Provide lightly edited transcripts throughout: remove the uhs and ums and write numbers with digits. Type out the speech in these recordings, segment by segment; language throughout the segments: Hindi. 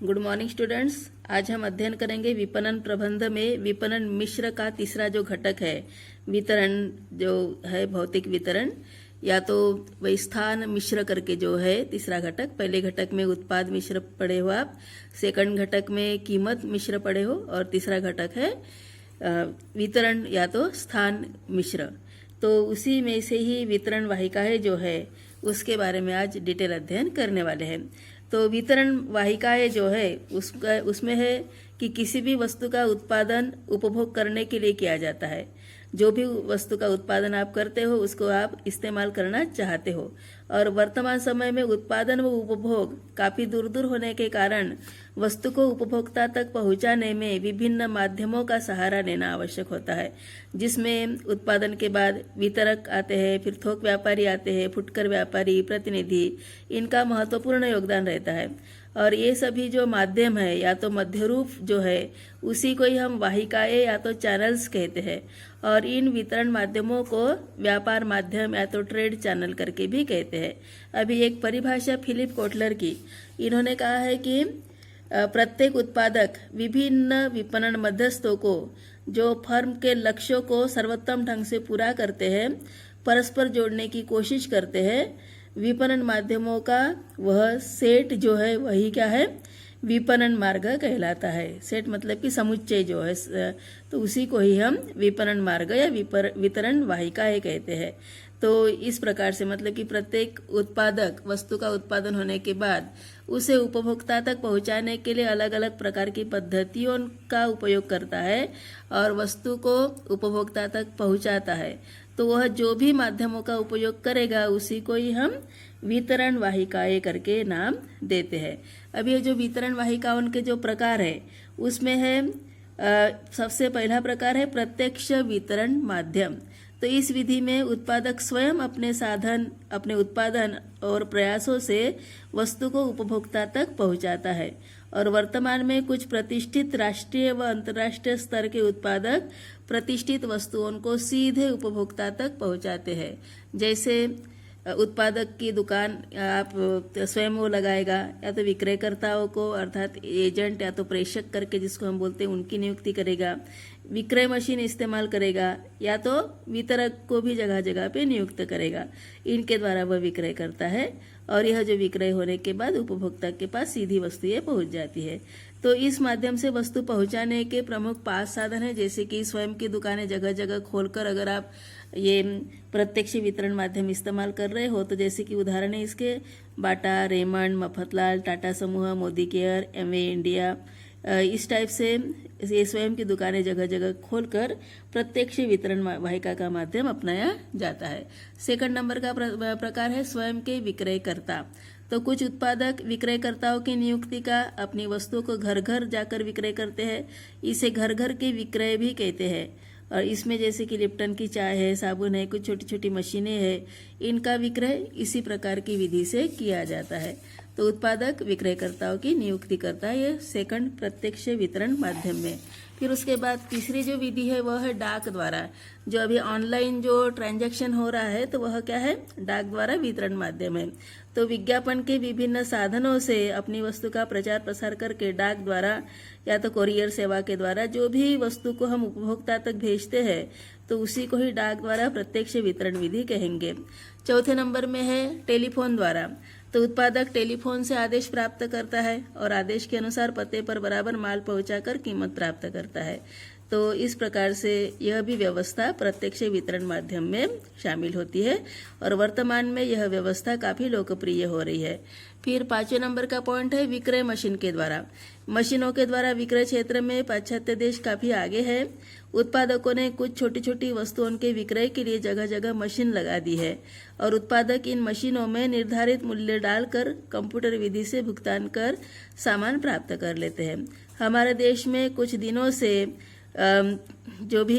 Good morning students. आज हम अध्ययन करेंगे विपणन प्रबंध में विपणन मिश्र का तीसरा जो घटक है वितरण, जो है भौतिक वितरण, या तो वही स्थान मिश्र करके जो है तीसरा घटक। पहले घटक में उत्पाद मिश्र पढ़े हो आप, सेकंड घटक में कीमत मिश्र पढ़े हो, और तीसरा घटक है वितरण या तो स्थान मिश्र। तो उसी में से ही वितरण वाहिकाएं जो है उसके बारे में आज डिटेल अध्ययन करने वाले हैं। तो वितरण वाहिकाएं जो है उसमें है कि किसी भी वस्तु का उत्पादन उपभोग करने के लिए किया जाता है। जो भी वस्तु का उत्पादन आप करते हो उसको आप इस्तेमाल करना चाहते हो, और वर्तमान समय में उत्पादन व उपभोग काफी दूर दूर होने के कारण वस्तु को उपभोक्ता तक पहुंचाने में विभिन्न माध्यमों का सहारा लेना आवश्यक होता है, जिसमें उत्पादन के बाद वितरक आते हैं, फिर थोक व्यापारी आते हैं, फुटकर व्यापारी, प्रतिनिधि, इनका महत्वपूर्ण योगदान रहता है। और ये सभी जो माध्यम है या तो मध्यरूप जो है उसी को ही हम वाहिकाएं या तो चैनल्स कहते हैं, और इन वितरण माध्यमों को व्यापार माध्यम या तो ट्रेड चैनल करके भी कहते हैं। अभी एक परिभाषा फिलिप कोटलर की, इन्होंने कहा है कि प्रत्येक उत्पादक विभिन्न विपणन मध्यस्थों को जो फर्म के लक्ष्यों को सर्वोत्तम ढंग से पूरा करते हैं परस्पर जोड़ने की कोशिश करते हैं। विपणन माध्यमों का वह सेट जो है वही क्या है, विपणन मार्ग कहलाता है। सेट मतलब कि समुच्चय जो है, तो उसी को ही हम विपणन मार्ग या वितरण वाहिकाएं कहते हैं। तो इस प्रकार से मतलब कि प्रत्येक उत्पादक वस्तु का उत्पादन होने के बाद उसे उपभोक्ता तक पहुंचाने के लिए अलग अलग प्रकार की पद्धतियों का उपयोग करता है और वस्तु को उपभोक्ता तक पहुंचाता है। तो वह जो भी माध्यमों का उपयोग करेगा उसी को ही हम वितरण वाहिकाएं करके नाम देते हैं। अब ये जो वितरण वाहिकाओं के जो प्रकार है उसमें है सबसे पहला प्रकार है प्रत्यक्ष वितरण माध्यम। तो इस विधि में उत्पादक स्वयं अपने उत्पादन और प्रयासों से वस्तु को उपभोक्ता तक पहुंचाता है, और वर्तमान में कुछ प्रतिष्ठित राष्ट्रीय व अंतर्राष्ट्रीय स्तर के उत्पादक प्रतिष्ठित वस्तुओं को सीधे उपभोक्ता तक पहुंचाते हैं। जैसे उत्पादक की दुकान आप स्वयं वो लगाएगा, या तो विक्रयकर्ताओं को अर्थात एजेंट या तो प्रेषक करके जिसको हम बोलते हैं उनकी नियुक्ति करेगा, विक्रय मशीन इस्तेमाल करेगा, या तो वितरक को भी जगह जगह पे नियुक्त करेगा। इनके द्वारा वह विक्रय करता है, और यह जो विक्रय होने के बाद उपभोक्ता के पास सीधी वस्तुएं पहुंच जाती है। तो इस माध्यम से वस्तु पहुंचाने के प्रमुख 5 साधन है, जैसे कि स्वयं की दुकानें जगह जगह खोलकर अगर आप ये प्रत्यक्ष वितरण माध्यम इस्तेमाल कर रहे हो, तो जैसे कि उदाहरण है इसके बाटा, रेमंड, मफतलाल, टाटा समूह, मोदी केयर, एमवे इंडिया, इस टाइप से ये स्वयं की दुकानें जगह जगह खोलकर प्रत्यक्ष वितरण वाहिका का माध्यम अपनाया जाता है। सेकंड नंबर का प्रकार है स्वयं के विक्रयकर्ता। तो कुछ उत्पादक विक्रयकर्ताओं की नियुक्ति का अपनी वस्तुओं को घर घर जाकर विक्रय करते हैं। इसे घर घर के विक्रय भी कहते हैं, और इसमें जैसे कि लिप्टन की चाय है, साबुन है, कुछ छोटी छोटी मशीनें हैं, इनका विक्रय इसी प्रकार की विधि से किया जाता है। तो उत्पादक विक्रयकर्ताओं की नियुक्ति करता है, ये सेकंड प्रत्यक्ष वितरण माध्यम में। फिर उसके बाद तीसरी जो विधि है वह है डाक द्वारा। जो अभी ऑनलाइन जो ट्रांजैक्शन हो रहा है तो वह क्या है, डाक द्वारा वितरण माध्यम है। तो विज्ञापन के विभिन्न साधनों से अपनी वस्तु का प्रचार प्रसार करके डाक द्वारा या तो कोरियर सेवा के द्वारा जो भी वस्तु को हम उपभोक्ता तक भेजते हैं तो उसी को ही डाक द्वारा प्रत्यक्ष वितरण विधि कहेंगे। चौथे नंबर में है टेलीफोन द्वारा। तो उत्पादक टेलीफोन से आदेश प्राप्त करता है और आदेश के अनुसार पते पर बराबर माल पहुंचाकर कीमत प्राप्त करता है। तो इस प्रकार से यह भी व्यवस्था प्रत्यक्ष वितरण माध्यम में शामिल होती है, और वर्तमान में यह व्यवस्था काफी लोकप्रिय हो रही है। फिर 5वें नंबर का पॉइंट है विक्रय मशीन के द्वारा। मशीनों के द्वारा विक्रय क्षेत्र में पाश्चात्य देश काफी आगे है। उत्पादकों ने कुछ छोटी छोटी वस्तुओं के विक्रय के लिए जगह जगह मशीन लगा दी है, और उत्पादक इन मशीनों में निर्धारित मूल्य डालकर कंप्यूटर विधि से भुगतान कर सामान प्राप्त कर लेते हैं। हमारे देश में कुछ दिनों से जो भी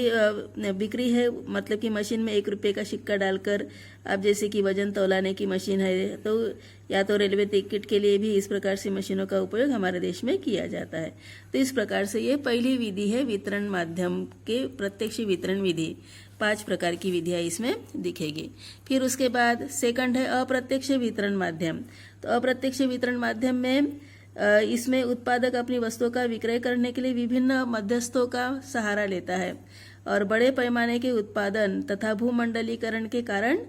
बिक्री है, मतलब कि मशीन में 1 रुपये का सिक्का डालकर अब जैसे कि वजन तौलाने की मशीन है, तो या तो रेलवे टिकट के लिए भी इस प्रकार से मशीनों का उपयोग हमारे देश में किया जाता है। तो इस प्रकार से ये पहली विधि है वितरण माध्यम के प्रत्यक्ष वितरण विधि। 5 प्रकार की विधियां इसमें दिखेगी। फिर उसके बाद सेकंड है अप्रत्यक्ष वितरण माध्यम। तो अप्रत्यक्ष वितरण माध्यम में इसमें उत्पादक अपनी वस्तुओं का विक्रय करने के लिए विभिन्न मध्यस्थों का सहारा लेता है और बड़े पैमाने के उत्पादन तथा भूमंडलीकरण के कारण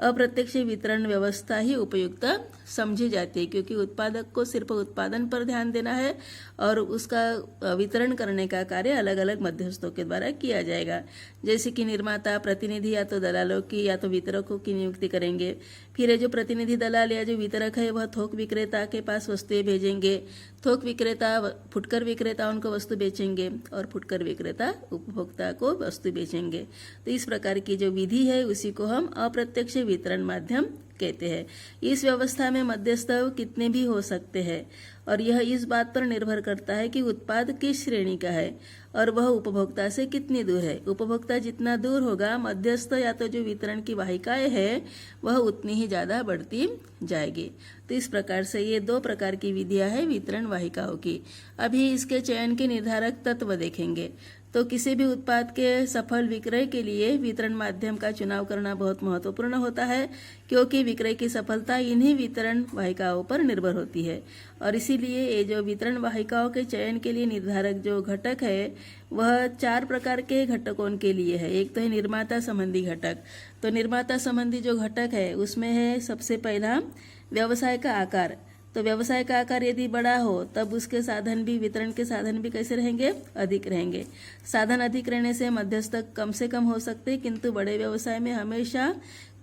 अप्रत्यक्ष वितरण व्यवस्था ही उपयुक्त समझी जाती है, क्योंकि उत्पादक को सिर्फ उत्पादन पर ध्यान देना है और उसका वितरण करने का कार्य अलग अलग मध्यस्थों के द्वारा किया जाएगा। जैसे कि निर्माता प्रतिनिधि या तो दलालों की या तो वितरकों की नियुक्ति करेंगे। फिर ये जो प्रतिनिधि दलाल या जो वितरक है वह थोक विक्रेता के पास वस्तुएं भेजेंगे, थोक विक्रेता फुटकर विक्रेता उनको वस्तु बेचेंगे और फुटकर विक्रेता उपभोक्ता को वस्तु बेचेंगे। तो इस प्रकार की जो विधि है उसी को हम अप्रत्यक्ष वितरण माध्यम कहते हैं। इस व्यवस्था में मध्यस्थ कितने भी हो सकते हैं और यह इस बात पर निर्भर करता है कि उत्पाद किस श्रेणी का है और वह उपभोक्ता से कितनी दूर है। उपभोक्ता जितना दूर होगा, मध्यस्थ या तो जो वितरण की वाहिकाएं है वह उतनी ही ज्यादा बढ़ती जाएगी। तो इस प्रकार से ये दो प्रकार की विधियां है वितरण वाहिकाओं की। अभी इसके चयन के निर्धारक तत्व देखेंगे। तो किसी भी उत्पाद के सफल विक्रय के लिए वितरण माध्यम का चुनाव करना बहुत महत्वपूर्ण होता है, क्योंकि विक्रय की सफलता इन्हीं वितरण वाहिकाओं पर निर्भर होती है। और इसीलिए ये जो वितरण वाहिकाओं के चयन के लिए निर्धारक जो घटक है वह 4 प्रकार के घटकों के लिए है। एक तो है निर्माता संबंधी घटक। तो निर्माता संबंधी जो घटक है उसमें है सबसे पहला व्यवसाय का आकार। तो व्यवसाय का आकार यदि बड़ा हो तब उसके साधन भी, वितरण के साधन भी कैसे रहेंगे? अधिक रहेंगे। साधन अधिक रहने से मध्यस्थ कम से कम हो सकते, किंतु बड़े व्यवसाय में हमेशा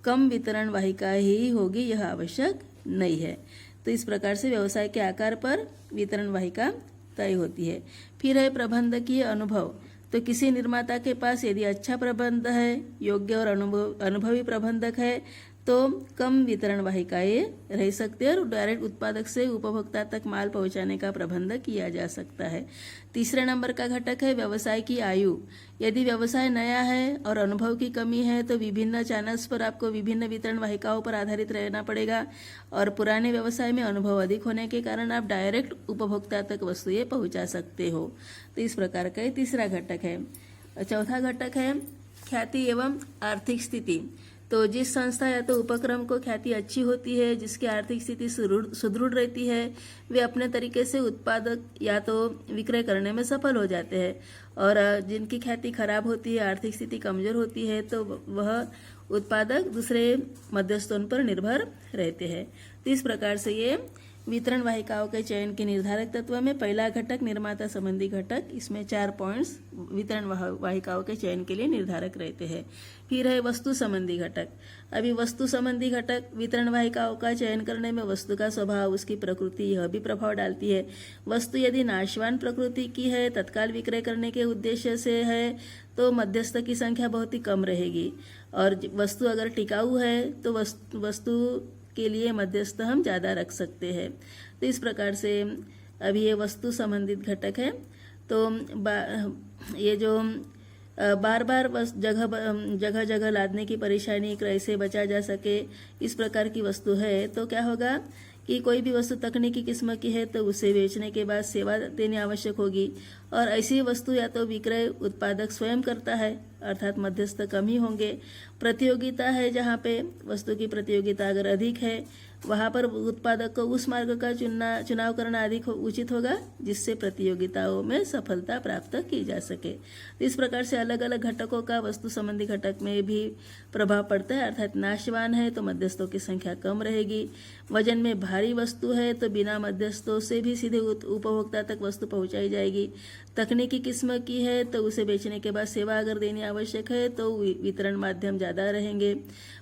कम वितरण वाहिका ही होगी, यह आवश्यक नहीं है। तो इस प्रकार से व्यवसाय के आकार पर वितरण वाहिका तय होती है। फिर है प्रबंधकीय अनुभव। तो किसी निर्माता के पास यदि अच्छा प्रबंध है, योग्य और अनुभवी प्रबंधक है, तो कम वितरण वाहिकाएं रह सकते हैं और डायरेक्ट उत्पादक से उपभोक्ता तक माल पहुंचाने का प्रबंध किया जा सकता है। तीसरे नंबर का घटक है व्यवसाय की आयु। यदि व्यवसाय नया है और अनुभव की कमी है तो विभिन्न चैनल्स पर आपको विभिन्न वितरण वाहिकाओं पर आधारित रहना पड़ेगा और पुराने व्यवसाय में अनुभव अधिक होने के कारण आप डायरेक्ट उपभोक्ता तक वस्तुएं पहुंचा सकते हो। तो इस प्रकार का तीसरा घटक है। चौथा घटक है ख्याति एवं आर्थिक स्थिति। तो जिस संस्था या तो उपक्रम को ख्याति अच्छी होती है, जिसकी आर्थिक स्थिति सुदृढ़ रहती है, वे अपने तरीके से उत्पादक या तो विक्रय करने में सफल हो जाते हैं। और जिनकी ख्याति खराब होती है, आर्थिक स्थिति कमजोर होती है, तो वह उत्पादक दूसरे मध्यस्थों पर निर्भर रहते हैं। तो इस प्रकार से ये वितरण वाहिकाओं के चयन के निर्धारक तत्व में पहला घटक निर्माता संबंधी घटक, इसमें 4 पॉइंट्स वितरण वाहिकाओं के चयन के लिए निर्धारक रहते हैं। फिर है वस्तु संबंधी घटक। अभी वस्तु संबंधी घटक वितरण वाहिकाओं का चयन करने में वस्तु का स्वभाव, उसकी प्रकृति, यह भी प्रभाव डालती है। वस्तु यदि नाशवान प्रकृति की है, तत्काल विक्रय करने के उद्देश्य से है, तो मध्यस्थ की संख्या बहुत ही कम रहेगी। और वस्तु अगर टिकाऊ है तो वस्तु के लिए मध्यस्थ हम ज़्यादा रख सकते हैं। तो इस प्रकार से अभी ये वस्तु संबंधित घटक है। तो ये जो बार बार जगह जगह लादने की परेशानी कैसे बचा जा सके, इस प्रकार की वस्तु है, तो क्या होगा कि कोई भी वस्तु तकनीकी किस्म की है तो उसे बेचने के बाद सेवा देनी आवश्यक होगी और ऐसी वस्तु या तो विक्रय उत्पादक स्वयं करता है, अर्थात मध्यस्थ कम ही होंगे। प्रतियोगिता है, जहाँ पे वस्तु की प्रतियोगिता अगर अधिक है वहाँ पर उत्पादक को उस मार्ग का चुनाव करना अधिक उचित होगा जिससे प्रतियोगिताओं में सफलता प्राप्त की जा सके। तो इस प्रकार से अलग अलग घटकों का वस्तु संबंधी घटक में भी प्रभाव पड़ता है। अर्थात नाशवान है तो मध्यस्थों की संख्या कम रहेगी। वजन में भारी वस्तु है तो बिना मध्यस्थों से भी सीधे उपभोक्ता तक वस्तु पहुंचाई जाएगी। तकनीकी किस्म की है तो उसे बेचने के बाद सेवा अगर देनी आवश्यक है तो वितरण माध्यम ज़्यादा रहेंगे।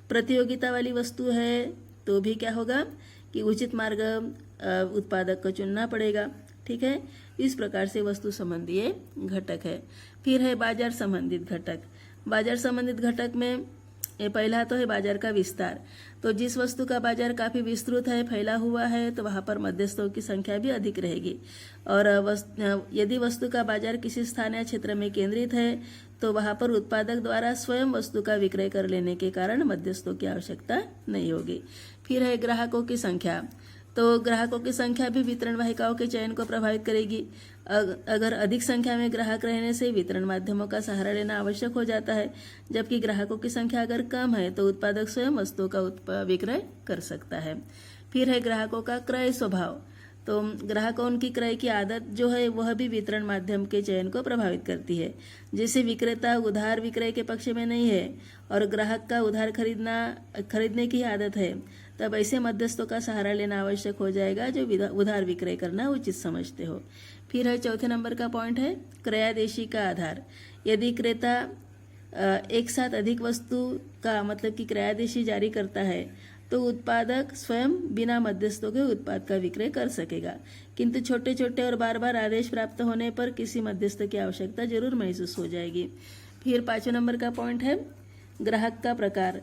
प्रतियोगिता वाली वस्तु है तो भी क्या होगा कि उचित मार्ग उत्पादक को चुनना पड़ेगा। ठीक है, इस प्रकार से वस्तु संबंधी घटक है। फिर है बाजार संबंधित घटक। बाजार संबंधित घटक में ये पहला तो है बाजार का विस्तार। तो जिस वस्तु का बाजार काफी विस्तृत है, फैला हुआ है, तो वहां पर मध्यस्थों की संख्या भी अधिक रहेगी। और यदि वस्तु का बाजार किसी स्थानीय क्षेत्र में केंद्रित है तो वहां पर उत्पादक द्वारा स्वयं वस्तु का विक्रय कर लेने के कारण मध्यस्थों की आवश्यकता नहीं होगी। फिर है ग्राहकों की संख्या। तो ग्राहकों की संख्या भी वितरण वाहिकाओं के चयन को प्रभावित करेगी। अगर अधिक संख्या में ग्राहक रहने से वितरण माध्यमों का सहारा लेना आवश्यक हो जाता है, जबकि ग्राहकों की संख्या अगर कम है तो उत्पादक स्वयं वस्तुओं का विक्रय कर सकता है। फिर है ग्राहकों का क्रय स्वभाव। तो ग्राहकों की क्रय की आदत जो है वह भी वितरण माध्यम के चयन को प्रभावित करती है। जैसे विक्रेता उधार विक्रय के पक्ष में नहीं है और ग्राहक का उधार खरीदने की आदत है, तब ऐसे मध्यस्थों का सहारा लेना आवश्यक हो जाएगा जो उधार विक्रय करना उचित समझते हो। फिर है चौथे नंबर का पॉइंट है क्रयादेशी का आधार। यदि क्रेता एक साथ अधिक वस्तु का मतलब कि क्रयादेशी जारी करता है तो उत्पादक स्वयं बिना मध्यस्थों के उत्पाद का विक्रय कर सकेगा, किंतु छोटे छोटे और बार बार आदेश प्राप्त होने पर किसी मध्यस्थ की आवश्यकता जरूर महसूस हो जाएगी। फिर 5वें नंबर का पॉइंट है ग्राहक का प्रकार।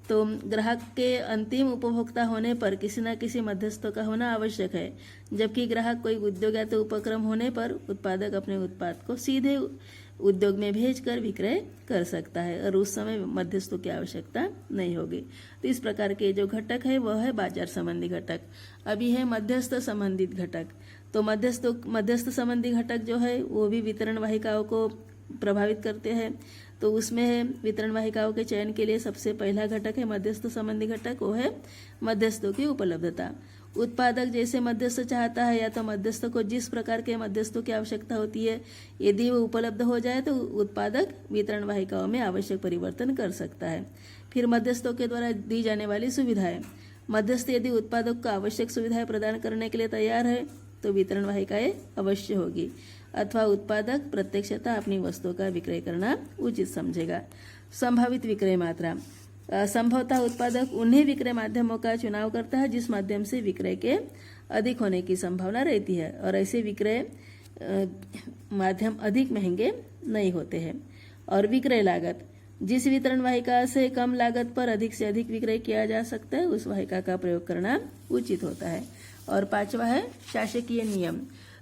तो ग्राहक के अंतिम उपभोक्ता होने पर किसी न किसी मध्यस्थों का होना आवश्यक है, जबकि ग्राहक कोई उद्योग या तो उपक्रम होने पर उत्पादक अपने उत्पाद को सीधे उद्योग में भेजकर विक्रय कर सकता है और उस समय मध्यस्थों की आवश्यकता नहीं होगी। तो इस प्रकार के जो घटक है वह है बाजार संबंधी घटक। अभी है मध्यस्थ संबंधित घटक। तो मध्यस्थ संबंधी घटक जो है वो भी वितरण वाहिकाओं को प्रभावित करते हैं। तो उसमें है वितरण वाहिकाओं के चयन के लिए सबसे पहला घटक है मध्यस्थ संबंधी घटक, वो है मध्यस्थों की उपलब्धता। उत्पादक जैसे मध्यस्थ चाहता है या तो मध्यस्थ को जिस प्रकार के मध्यस्थों की आवश्यकता होती है, यदि वो उपलब्ध हो जाए तो उत्पादक वितरण वाहिकाओं में आवश्यक परिवर्तन कर सकता है। फिर मध्यस्थों के द्वारा दी जाने वाली सुविधाएं। मध्यस्थ यदि उत्पादक को आवश्यक सुविधाएं प्रदान करने के लिए तैयार है तो वितरण वाहिकाएं अवश्य होगी, अथवा उत्पादक प्रत्यक्षतः अपनी वस्तुओं का विक्रय करना उचित समझेगा। संभावित विक्रय मात्रा। संभवतः उत्पादक उन्हीं विक्रय माध्यमों का चुनाव करता है जिस माध्यम से विक्रय के अधिक होने की संभावना रहती है और ऐसे विक्रय माध्यम अधिक महंगे नहीं होते हैं। और विक्रय लागत। जिस वितरण वाहिका से कम लागत पर अधिक से अधिक विक्रय किया जा सकता है उस वाहिका का प्रयोग करना उचित होता है। और 5वां है शासकीय नियम।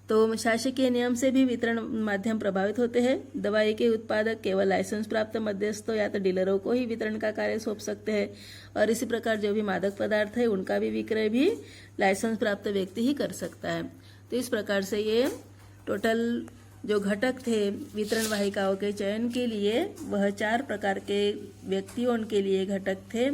तो शासकीय नियम से भी वितरण माध्यम प्रभावित होते हैं। दवाई के उत्पादक केवल लाइसेंस प्राप्त मध्यस्थों या तो डीलरों को ही वितरण का कार्य सौंप सकते हैं और इसी प्रकार जो भी मादक पदार्थ है उनका भी विक्रय भी लाइसेंस प्राप्त व्यक्ति ही कर सकता है। तो इस प्रकार से ये टोटल जो घटक थे वितरण वाहिकाओं के चयन के लिए वह 4 प्रकार के व्यक्तियों के लिए घटक थे।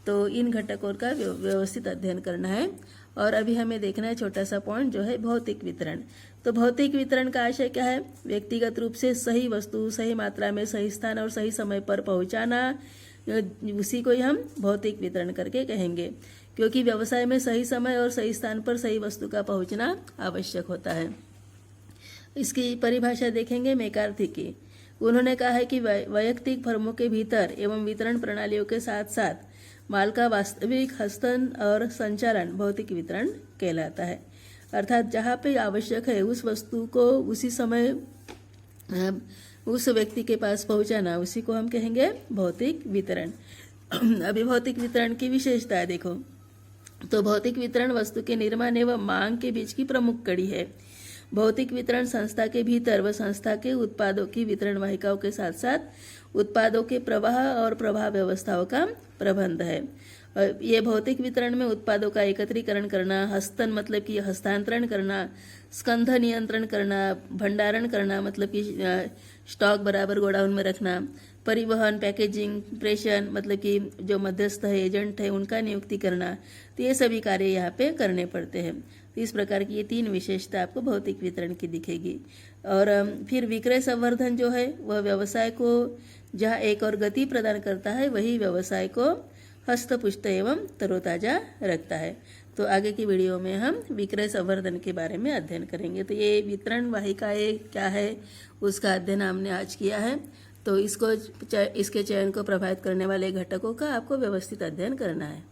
तो इन घटकों का व्यवस्थित अध्ययन करना है। और अभी हमें देखना है छोटा सा पॉइंट जो है भौतिक वितरण। तो भौतिक वितरण का आशय क्या है? व्यक्तिगत रूप से सही वस्तु सही मात्रा में सही स्थान और सही समय पर पहुंचाना, उसी को ही हम भौतिक वितरण करके कहेंगे, क्योंकि व्यवसाय में सही समय और सही स्थान पर सही वस्तु का पहुंचना आवश्यक होता है। इसकी परिभाषा देखेंगे मैकार्थी की। उन्होंने कहा है कि वैयक्तिक फर्मों के भीतर एवं वितरण प्रणालियों के साथ साथ माल का वास्तविक हस्तांतरण और संचालन भौतिक वितरण कहलाता है। अर्थात जहाँ पे आवश्यक है उस वस्तु को उसी समय उस व्यक्ति के पास पहुँचाना, उसी को हम कहेंगे भौतिक वितरण। अभी भौतिक वितरण की विशेषता देखो। तो भौतिक वितरण वस्तु के निर्माण एवं मांग के बीच की प्रमुख कड़ी है। भौतिक वितरण संस्था के भीतर व संस्था के उत्पादों की वितरण वाहिकाओं के साथ साथ उत्पादों के प्रवाह और प्रवाह व्यवस्थाओं का प्रबंध है। ये भौतिक वितरण में उत्पादों का एकत्रीकरण करना, हस्तन मतलब कि हस्तांतरण करना, स्कंध नियंत्रण करना, भंडारण करना मतलब कि स्टॉक बराबर गोडाउन में रखना, परिवहन, पैकेजिंग, प्रेषण मतलब कि जो मध्यस्थ है एजेंट है उनका नियुक्ति करना, तो ये सभी कार्य यहाँ पे करने पड़ते हैं। तो इस प्रकार की ये 3 विशेषता आपको भौतिक वितरण की दिखेगी। और फिर विक्रय संवर्धन जो है वह व्यवसाय को जहाँ एक और गति प्रदान करता है वही व्यवसाय को हस्तपुष्ट एवं तरोताजा रखता है। तो आगे की वीडियो में हम विक्रय संवर्धन के बारे में अध्ययन करेंगे। तो ये वितरण वाहिकाएं क्या है उसका अध्ययन हमने आज किया है। तो इसके चयन को प्रभावित करने वाले घटकों का आपको व्यवस्थित अध्ययन करना है।